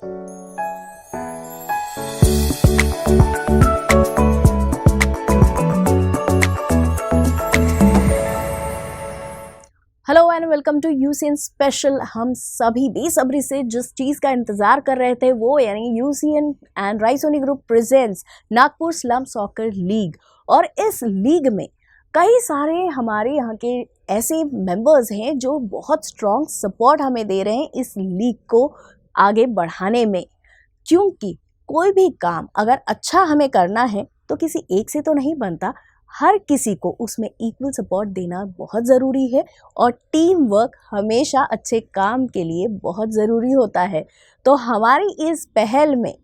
Hello and welcome to UCN special. हम सभी बेसब्री से जिस चीज़ का इंतज़ार कर रहे थे वो यानी UCN and Raisoni group presents Nagpur slum soccer league. और इस लीग में कई सारे हमारे यहाँ के ऐसे मेंबर्स हैं जो बहुत स्ट्रॉन्ग सपोर्ट हमें दे रहे हैं इस लीग को आगे बढ़ाने में, क्योंकि कोई भी काम अगर अच्छा हमें करना है तो किसी एक से तो नहीं बनता, हर किसी को उसमें इक्वल सपोर्ट देना बहुत ज़रूरी है और टीम वर्क हमेशा अच्छे काम के लिए बहुत ज़रूरी होता है। तो हमारी इस पहल में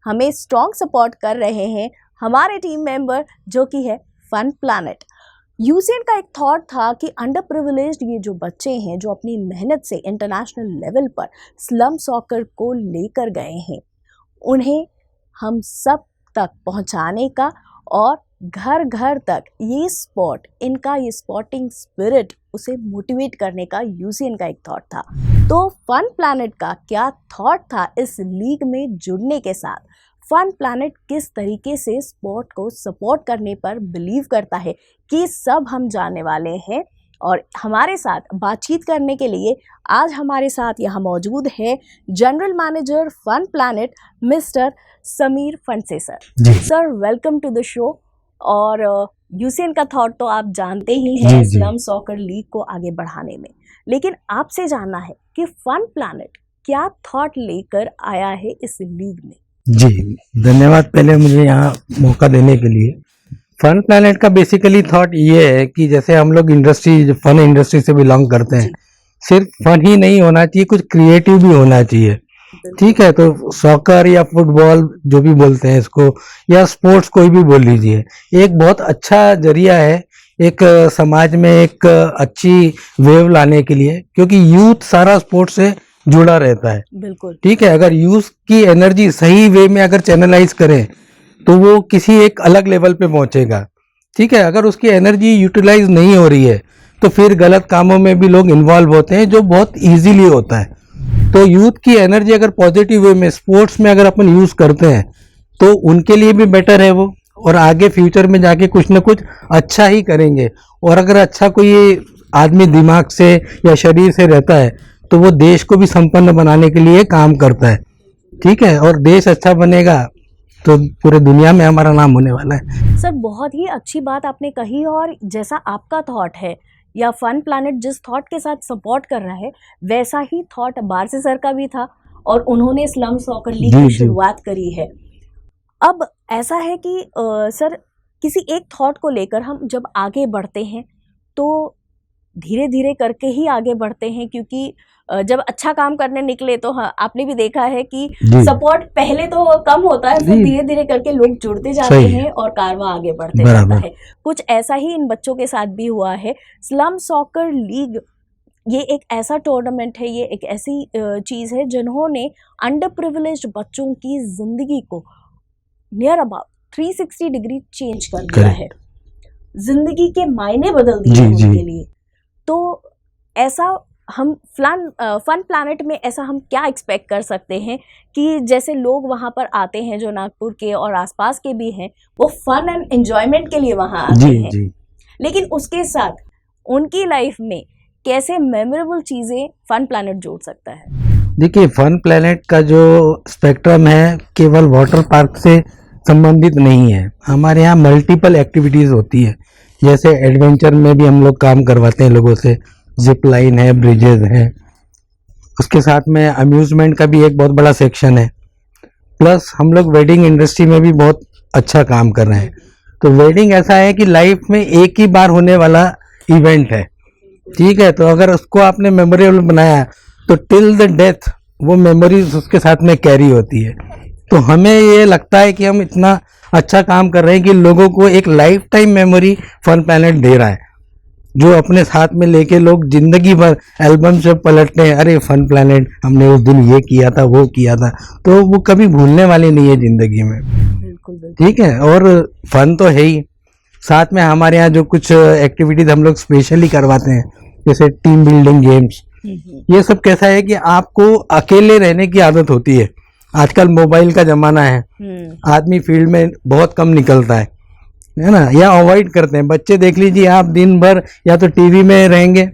हमें स्ट्रॉन्ग सपोर्ट कर रहे हैं हमारे टीम मेंबर जो कि है फन प्लैनेट। यूसीएन का एक थॉट था कि अंडर प्रिविलेज्ड ये जो बच्चे हैं जो अपनी मेहनत से इंटरनेशनल लेवल पर स्लम सॉकर को लेकर गए हैं, उन्हें हम सब तक पहुंचाने का और घर घर तक ये स्पॉट, इनका ये स्पॉटिंग स्पिरिट उसे मोटिवेट करने का यूसीएन का एक थॉट था। तो फन प्लैनेट का क्या थॉट था इस लीग में जुड़ने के साथ? फन प्लैनेट किस तरीके से स्पोर्ट को सपोर्ट करने पर बिलीव करता है कि सब हम जानने वाले हैं। और हमारे साथ बातचीत करने के लिए आज हमारे साथ यहाँ मौजूद है general manager fun planet mister Sameer Phanse sir. Sir welcome to the show. और यूसीएन का थॉट तो आप जानते ही हैं स्लम सॉकर लीग को आगे बढ़ाने में, लेकिन आपसे जानना है कि फन प्लैनेट क्या थॉट लेकर आया है इस लीग में। जी धन्यवाद पहले मुझे यहाँ मौका देने के लिए। फन प्लैनेट का बेसिकली थॉट ये है कि जैसे हम लोग फन इंडस्ट्री से बिलोंग करते हैं, सिर्फ फन ही नहीं होना चाहिए, कुछ क्रिएटिव भी होना चाहिए। ठीक है, तो सॉकर या फुटबॉल जो भी बोलते हैं इसको, या स्पोर्ट्स कोई भी बोल लीजिए, एक बहुत अच्छा जरिया है एक समाज में एक अच्छी वेव लाने के लिए, क्योंकि यूथ सारा स्पोर्ट्स से जुड़ा रहता है। बिल्कुल ठीक है, अगर यूथ की एनर्जी सही वे में अगर चैनलाइज करें तो वो किसी एक अलग लेवल पे पहुंचेगा। ठीक है, अगर उसकी एनर्जी यूटिलाइज नहीं हो रही है तो फिर गलत कामों में भी लोग इन्वॉल्व होते हैं, जो बहुत इजीली होता है। तो यूथ की एनर्जी अगर पॉजिटिव वे में स्पोर्ट्स में अगर अपन यूज करते हैं तो उनके लिए भी बेटर है वो, और आगे फ्यूचर में जाके कुछ ना कुछ अच्छा ही करेंगे। और अगर अच्छा कोई आदमी दिमाग से या शरीर से रहता है तो वो देश को भी संपन्न बनाने के लिए काम करता है। ठीक है, और देश अच्छा बनेगा तो पूरे दुनिया में हमारा नाम होने वाला है। सर बहुत ही अच्छी बात आपने कही, और जैसा आपका थॉट है या फन प्लैनेट जिस थॉट के साथ सपोर्ट कर रहा है वैसा ही थॉट बारसे सर का भी था, और उन्होंने स्लम सॉकर लीग की शुरुआत करी है। अब ऐसा है कि सर किसी एक थॉट को लेकर हम जब आगे बढ़ते हैं तो धीरे धीरे करके ही आगे बढ़ते हैं, क्योंकि जब अच्छा काम करने निकले तो हाँ, आपने भी देखा है कि सपोर्ट पहले तो कम होता है, फिर धीरे धीरे करके लोग जुड़ते जाते हैं और कारवां आगे बढ़ते जाता है। कुछ ऐसा ही इन बच्चों के साथ भी हुआ है। स्लम सॉकर लीग ये एक ऐसा टूर्नामेंट है, ये एक ऐसी चीज़ है जिन्होंने अंडर प्रिविलेज्ड बच्चों की जिंदगी को नियर अबाउट 360 डिग्री चेंज कर दिया है, जिंदगी के मायने बदल दिए उनके लिए। तो ऐसा हम फन प्लैनेट में ऐसा हम क्या एक्सपेक्ट कर सकते हैं कि जैसे लोग वहाँ पर आते हैं जो नागपुर के और आसपास के भी हैं, वो फन एंड एंजॉयमेंट के लिए वहाँ आते हैं, लेकिन उसके साथ उनकी लाइफ में कैसे मेमोरेबल चीज़ें फन प्लैनेट जोड़ सकता है? देखिए, फन प्लैनेट का जो स्पेक्ट्रम है केवल वाटर पार्क से संबंधित नहीं है। हमारे यहाँ मल्टीपल एक्टिविटीज़ होती है, जैसे एडवेंचर में भी हम लोग काम करवाते हैं लोगों से, जिप लाइन है, ब्रिजेज है, उसके साथ में अम्यूजमेंट का भी एक बहुत बड़ा सेक्शन है। प्लस हम लोग वेडिंग इंडस्ट्री में भी बहुत अच्छा काम कर रहे हैं। तो वेडिंग ऐसा है कि लाइफ में एक ही बार होने वाला इवेंट है। ठीक है, तो अगर उसको आपने मेमोरेबल बनाया तो टिल द डेथ वो मेमोरीज उसके साथ में कैरी होती है। तो हमें ये लगता है कि हम इतना अच्छा काम कर रहे हैं कि लोगों को एक life time memory fun planet दे रहा है, जो अपने साथ में लेके लोग जिंदगी भर एल्बम से पलटते हैं, अरे फन प्लैनेट हमने उस दिन ये किया था, वो किया था, तो वो कभी भूलने वाली नहीं है जिंदगी में। बिल्कुल। ठीक है, और फन तो है ही, साथ में हमारे यहाँ जो कुछ एक्टिविटीज हम लोग स्पेशली करवाते हैं, जैसे टीम बिल्डिंग गेम्स, ये सब कैसा है कि आपको अकेले रहने की आदत होती है, आजकल मोबाइल का जमाना है, आदमी फील्ड में बहुत कम निकलता है ना, या अवॉइड करते हैं। बच्चे देख लीजिए आप, दिन भर या तो टीवी में रहेंगे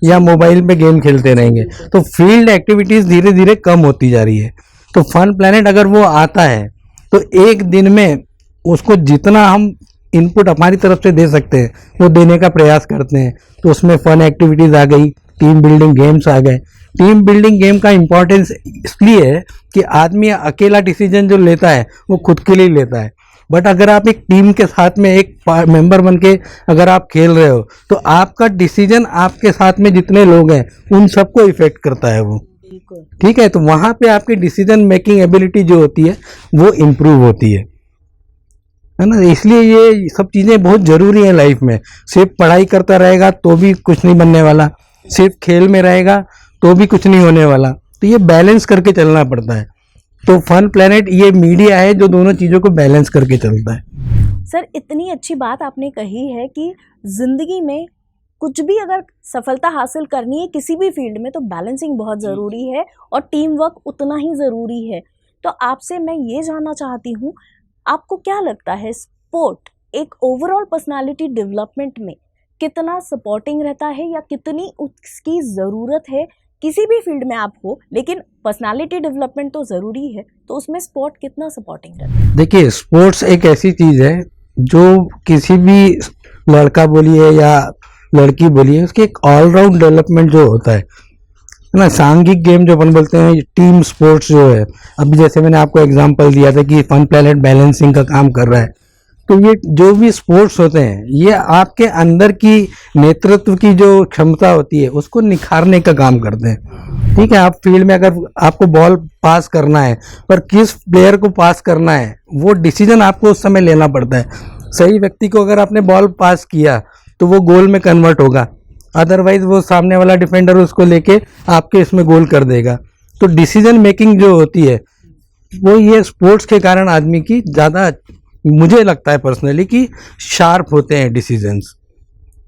या मोबाइल पे गेम खेलते रहेंगे, तो फील्ड एक्टिविटीज धीरे धीरे कम होती जा रही है। तो फन प्लैनेट अगर वो आता है तो एक दिन में उसको जितना हम इनपुट हमारी तरफ से दे सकते हैं वो देने का प्रयास करते हैं। तो उसमें फन एक्टिविटीज आ गई, टीम बिल्डिंग गेम्स आ गए। टीम बिल्डिंग गेम का इम्पोर्टेंस इसलिए है कि आदमी अकेला डिसीजन जो लेता है वो खुद के लिए लेता है, बट अगर आप एक टीम के साथ में एक मेंबर बन के अगर आप खेल रहे हो तो आपका डिसीजन आपके साथ में जितने लोग हैं उन सबको इफेक्ट करता है वो, ठीक है। तो वहां पे आपकी डिसीजन मेकिंग एबिलिटी जो होती है वो इम्प्रूव होती है ना। इसलिए ये सब चीज़ें बहुत ज़रूरी हैं लाइफ में। सिर्फ पढ़ाई करता रहेगा तो भी कुछ नहीं बनने वाला, सिर्फ खेल में रहेगा तो भी कुछ नहीं होने वाला। तो ये बैलेंस करके चलना पड़ता है। तो फन प्लैनेट ये मीडिया है जो दोनों चीज़ों को बैलेंस करके चलता है। सर, इतनी अच्छी बात आपने कही है कि ज़िंदगी में कुछ भी अगर सफलता हासिल करनी है किसी भी फील्ड में तो बैलेंसिंग बहुत ज़रूरी है और टीम वर्क उतना ही ज़रूरी है। तो आपसे मैं ये जानना चाहती हूँ, आपको क्या लगता है स्पोर्ट एक ओवरऑल पर्सनालिटी डेवलपमेंट में कितना सपोर्टिंग रहता है या कितनी उसकी ज़रूरत है? किसी भी फील्ड में आप हो, लेकिन पर्सनालिटी डेवलपमेंट तो ज़रूरी है, तो उसमें स्पोर्ट कितना सपोर्टिंग रहता है? देखिए, स्पोर्ट्स एक ऐसी चीज़ है जो किसी भी लड़का बोलिए या लड़की बोलिए उसकी एक ऑलराउंड डेवलपमेंट जो होता है ना। सांघिक गेम जो अपन बोलते हैं, टीम स्पोर्ट्स जो है, अभी जैसे मैंने आपको एग्जांपल दिया था कि फन प्लैनेट बैलेंसिंग का काम कर रहा है, तो ये जो भी स्पोर्ट्स होते हैं ये आपके अंदर की नेतृत्व की जो क्षमता होती है उसको निखारने का काम करते हैं, ठीक है। आप फील्ड में अगर आपको बॉल पास करना है पर किस प्लेयर को पास करना है वो डिसीजन आपको उस समय लेना पड़ता है। सही व्यक्ति को अगर आपने बॉल पास किया तो वो गोल में कन्वर्ट होगा, अदरवाइज वो सामने वाला डिफेंडर उसको लेके आपके इसमें गोल कर देगा। तो डिसीजन मेकिंग जो होती है वो ये स्पोर्ट्स के कारण आदमी की ज़्यादा, मुझे लगता है पर्सनली, कि शार्प होते हैं डिसीजंस,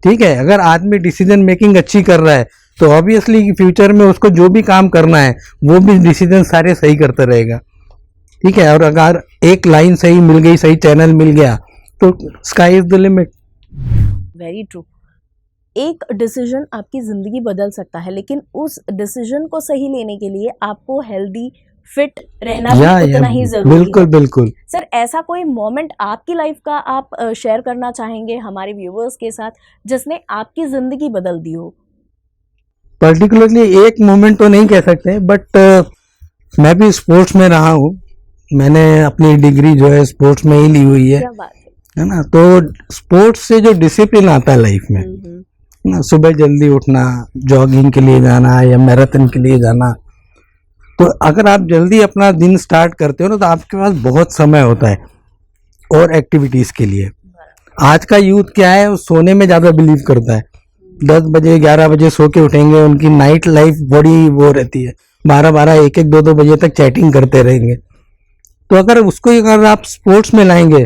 ठीक है। अगर आदमी डिसीजन मेकिंग अच्छी कर रहा है तो ऑब्वियसली फ्यूचर में उसको जो भी काम करना है वो भी डिसीजन सारे सही करता रहेगा, ठीक है। और अगर एक लाइन सही मिल गई, सही चैनल मिल गया तो sky is the limit. Very true. एक डिसीजन आपकी ज़िंदगी बदल सकता है, लेकिन उस डिसीजन को सही लेने के लिए आपको हेल्दी फिट रहना भी उतना ही जरूरी है। बिल्कुल बिल्कुल। सर, ऐसा कोई मोमेंट आपकी लाइफ का आप शेयर करना चाहेंगे हमारे व्यूअर्स के साथ जिसने आपकी ज़िंदगी बदल दी हो? पर्टिकुलरली एक मोमेंट तो नहीं कह सकते, बट मैं भी स्पोर्ट्स में रहा हूँ। मैंने अपनी डिग्री जो है स्पोर्ट्स में ही ली हुई है, क्या बात है ना। तो स्पोर्ट्स से जो डिसिप्लिन आता है लाइफ में ना, सुबह जल्दी उठना, जॉगिंग के लिए जाना या मैराथन के लिए जाना, तो अगर आप जल्दी अपना दिन स्टार्ट करते हो ना तो आपके पास बहुत समय होता है और एक्टिविटीज़ के लिए। आज का यूथ क्या है, वो सोने में ज़्यादा बिलीव करता है। 10 बजे 11 बजे सो के उठेंगे, उनकी नाइट लाइफ बड़ी वो रहती है, 12-12 1-1 2-2 बजे तक चैटिंग करते रहेंगे। तो अगर आप स्पोर्ट्स में लाएंगे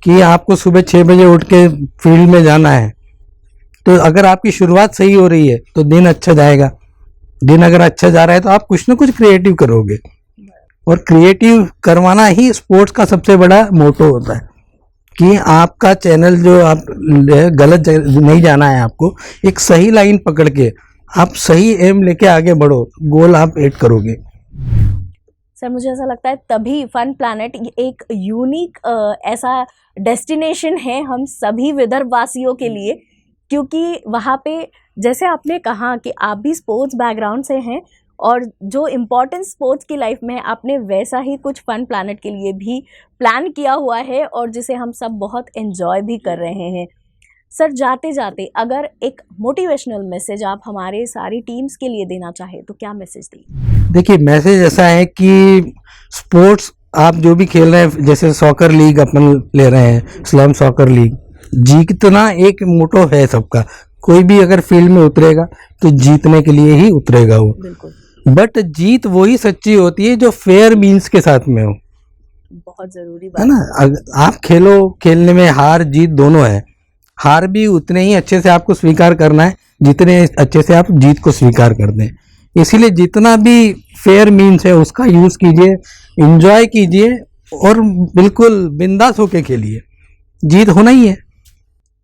कि आपको सुबह 6 बजे उठ के फील्ड में जाना है, तो अगर आपकी शुरुआत सही हो रही है तो दिन अच्छा जाएगा। दिन अगर अच्छा जा रहा है तो आप कुछ ना कुछ क्रिएटिव करोगे, और क्रिएटिव करवाना ही स्पोर्ट्स का सबसे बड़ा मोटो होता है कि आपका चैनल जो आप गलत नहीं जाना है, आपको एक सही लाइन पकड़ के आप सही एम लेके आगे बढ़ो, गोल आप हिट करोगे। सर, मुझे ऐसा लगता है तभी फन प्लैनेट एक यूनिक ऐसा डेस्टिनेशन है हम सभी विदर्भवासियों के लिए, क्योंकि वहाँ पे जैसे आपने कहा कि आप भी स्पोर्ट्स बैकग्राउंड से हैं और जो इम्पोर्टेंस स्पोर्ट्स की लाइफ में है, आपने वैसा ही कुछ फन प्लैनेट के लिए भी प्लान किया हुआ है और जिसे हम सब बहुत एंजॉय भी कर रहे हैं। सर, जाते जाते अगर एक मोटिवेशनल मैसेज आप हमारे सारी टीम्स के लिए देना चाहे तो क्या मैसेज दें? देखिए, मैसेज ऐसा है कि स्पोर्ट्स आप जो भी खेल रहे हैं, जैसे सॉकर लीग अपन ले रहे हैं, स्लम सॉकर लीग, जीतना एक मोटो है सबका। कोई भी अगर फील्ड में उतरेगा तो जीतने के लिए ही उतरेगा वो, बिल्कुल। बट जीत वही सच्ची होती है जो फेयर मीन्स के साथ में हो, बहुत जरूरी बात है ना। आप खेलो, खेलने में हार जीत दोनों है। हार भी उतने ही अच्छे से आपको स्वीकार करना है जितने अच्छे से आप जीत को स्वीकार करते हैं। इसीलिए जितना भी फेयर मीन्स है उसका यूज कीजिए, एंजॉय कीजिए और बिल्कुल बिंदास होके खेलिए, जीत होना ही है।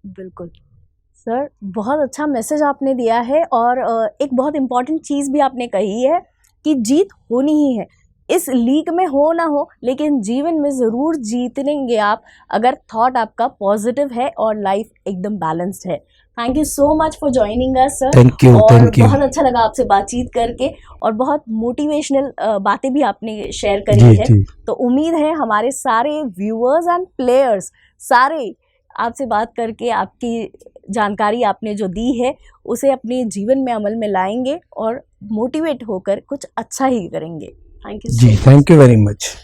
बिल्कुल सर, बहुत अच्छा मैसेज आपने दिया है और एक बहुत इम्पॉर्टेंट चीज़ भी आपने कही है कि जीत होनी ही है। इस लीग में हो ना हो, लेकिन जीवन में ज़रूर जीतेंगे आप अगर थॉट आपका पॉजिटिव है और लाइफ एकदम बैलेंस्ड है। Thank you so much for joining us sir. Thank you, और थैंक यू। बहुत अच्छा लगा आपसे बातचीत करके और बहुत मोटिवेशनल बातें भी आपने शेयर करी जी है। जी, तो उम्मीद है हमारे सारे व्यूअर्स एंड प्लेयर्स सारे आपसे बात करके आपकी जानकारी आपने जो दी है उसे अपने जीवन में अमल में लाएंगे और मोटिवेट होकर कुछ अच्छा ही करेंगे। Thank you ji, so much. Thank you very much.